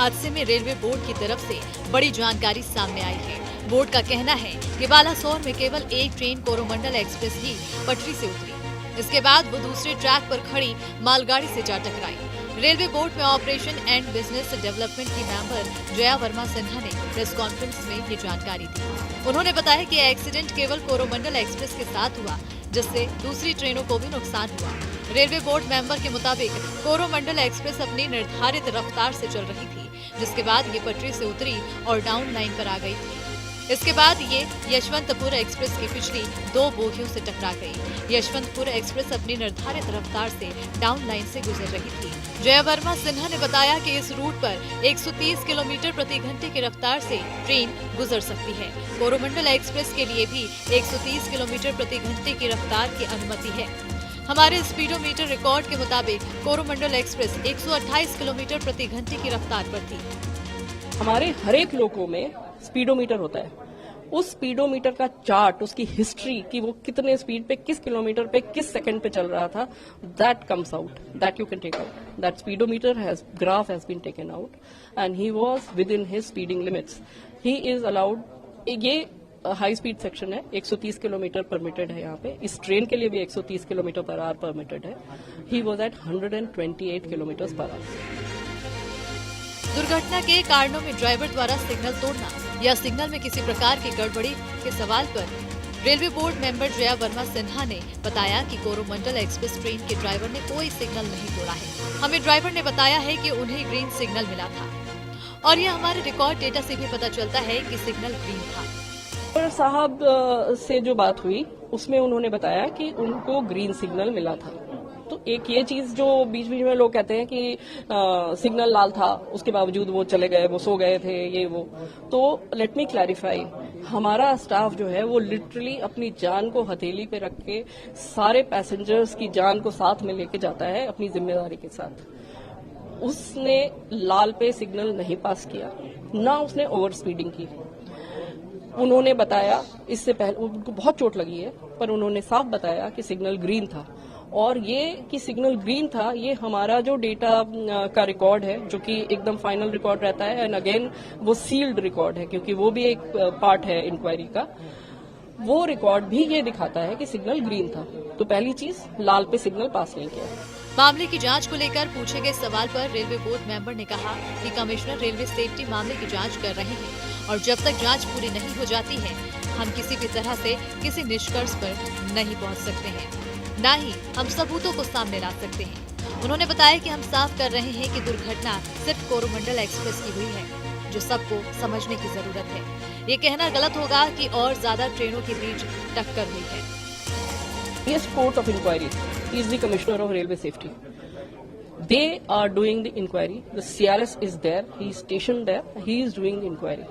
हादसे में railway board की तरफ से बड़ी जानकारी सामने आई है। बोर्ड का कहना है कि बालासोर में केवल एक ट्रेन कोरोमंडल एक्सप्रेस ही पटरी से उतरी। इसके बाद वो दूसरे ट्रैक पर खड़ी मालगाड़ी से जा टकराई। रेलवे बोर्ड में ऑपरेशन एंड बिजनेस डेवलपमेंट की मेंबर जया वर्मा सिन्हा ने प्रेस कॉन्फ्रेंस में ये जानकारी दी। उन्होंने बताया कि एक्सीडेंट केवल कोरोमंडल एक्सप्रेस के साथ हुआ, जिससे दूसरी ट्रेनों को भी नुकसान हुआ। रेलवे बोर्ड मेंबर के मुताबिक कोरोमंडल एक्सप्रेस अपनी निर्धारित रफ्तार से चल रही थी, जिसके बाद ये पटरी से उतरी और डाउन लाइन पर आ गई थी। इसके बाद ये यशवंतपुर एक्सप्रेस की पिछली 2 बोगियों से टकरा गई। यशवंतपुर एक्सप्रेस अपनी निर्धारित रफ्तार से डाउन लाइन से गुजर रही थी। जया वर्मा सिन्हा ने बताया कि इस रूट पर 130 किलोमीटर प्रति घंटे की रफ्तार से ट्रेन गुजर सकती है। कोरोमंडल एक्सप्रेस के लिए भी 130 किलोमीटर प्रति घंटे की रफ्तार की अनुमति है। हमारे स्पीडोमीटर रिकॉर्ड के मुताबिक कोरोमंडल एक्सप्रेस 128 किलोमीटर प्रति घंटे की रफ्तार पर थी। हमारे हर एक लोगों में स्पीडोमीटर होता है। उस स्पीडोमीटर का चार्ट, उसकी हिस्ट्री कि वो कितने स्पीड पे, किस किलोमीटर पे, किस सेकंड पे चल रहा था, that comes out, that you can take out. That speedometer graph has been taken out and he was within his speeding limits. He is allowed, ये हाई स्पीड सेक्शन है, 130 kilometre permitted है यहाँ पे। इस train के लिए भी 130 kilometre per hour permitted है। He was at 128 kilometre per hour. दुर्घटना के कारणों में ड्राइवर द्वारा सिग्नल तोड़ना या सिग्नल में किसी प्रकार की गड़बड़ी के सवाल पर railway board member Jaya Verma Sinha ने बताया कि कोरोमंडल एक्सप्रेस ट्रेन के ड्राइवर ने कोई सिग्नल नहीं तोड़ा है। हमें ड्राइवर ने बताया है कि उन्हें ग्रीन सिग्नल मिला था और यह हमारे रिकॉर्ड डेटा से भी पता चलता है कि सिग्नल ग्रीन था। साहब से जो बात हुई उसमें उन्होंने बताया कि उनको ग्रीन सिग्नल मिला था। तो एक ये चीज जो बीच बीच में लोग कहते हैं कि सिग्नल लाल था, उसके बावजूद वो चले गए, वो सो गए थे, ये वो। तो लेट मी क्लैरिफाई, हमारा स्टाफ जो है वो लिटरली अपनी जान को हथेली पे रख के सारे पैसेंजर्स की जान को साथ में लेके जाता है अपनी जिम्मेदारी के साथ। उसने लाल पे सिग्नल नहीं पास किया, ना उसने ओवर स्पीडिंग की। उन्होंने बताया, इससे पहले उनको बहुत चोट लगी है, पर उन्होंने साफ बताया कि सिग्नल ग्रीन था। और ये कि सिग्नल ग्रीन था, ये हमारा जो डेटा का रिकॉर्ड है, जो कि एकदम फाइनल रिकॉर्ड रहता है, एंड अगेन वो सील्ड रिकॉर्ड है, क्योंकि वो भी एक पार्ट है इंक्वायरी का। वो रिकॉर्ड भी ये दिखाता है कि सिग्नल ग्रीन था। तो पहली चीज, लाल पे सिग्नल पास नहीं किया। मामले की जांच को लेकर पूछे गए सवाल पर रेलवे बोर्ड मेंबर ने कहा कि कमिश्नर रेलवे सेफ्टी मामले की जांच कर रहे हैं और जब तक जांच पूरी नहीं हो जाती है, हम किसी भी तरह से किसी निष्कर्ष पर नहीं पहुंच सकते हैं, न ही हम सबूतों को सामने ला सकते हैं। उन्होंने बताया कि हम साफ कर रहे हैं कि दुर्घटना सिर्फ कोरोमंडल एक्सप्रेस की हुई है, जो सबको समझने की जरूरत है। ये कहना गलत होगा कि और ज्यादा ट्रेनों के बीच टक्कर हुई है। Highest court of inquiry is the Commissioner of Railway Safety. They are doing the inquiry. The CRS is there. He is stationed there. He is doing the inquiry.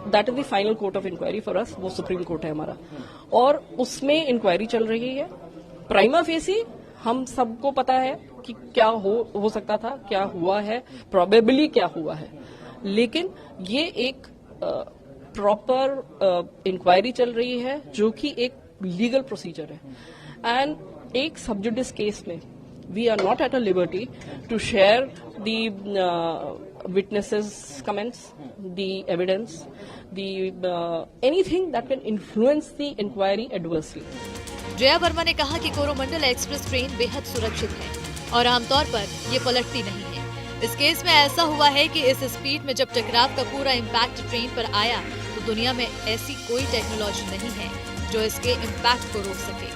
That is the final court of inquiry for us. वो supreme court है हमारा, और उसमें inquiry चल रही है। Prima facie हम सबको पता है कि क्या हो सकता था, क्या हुआ है, प्रोबेबली क्या हुआ है, लेकिन ये एक प्रॉपर इंक्वायरी चल रही है, जो कि एक लीगल प्रोसीजर है। एंड एक सब्जुडिस केस में we are not at a liberty to share the witnesses comments, the evidence, the anything that can influence the inquiry adversely. Jaya Verma ने कहा कि कोरोमंडल एक्सप्रेस ट्रेन बेहद सुरक्षित है और आमतौर पर ये पलटती नहीं है। इस केस में ऐसा हुआ है कि इस स्पीड में जब टकराव का पूरा इम्पैक्ट ट्रेन पर आया, तो दुनिया में ऐसी कोई टेक्नोलॉजी नहीं है जो इसके इम्पैक्ट को रोक सके।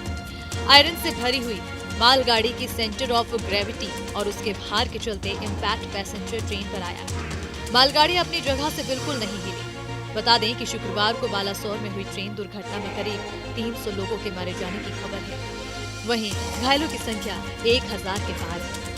आयरन से भरी हुई मालगाड़ी की सेंटर ऑफ ग्रेविटी और उसके भार के चलते इम्पैक्ट पैसेंजर ट्रेन पर आया। मालगाड़ी अपनी जगह से बिल्कुल नहीं हिली। बता दें कि शुक्रवार को बालासोर में हुई ट्रेन दुर्घटना में करीब 300 लोगों के मारे जाने की खबर है। वहीं घायलों की संख्या 1000 के पार है।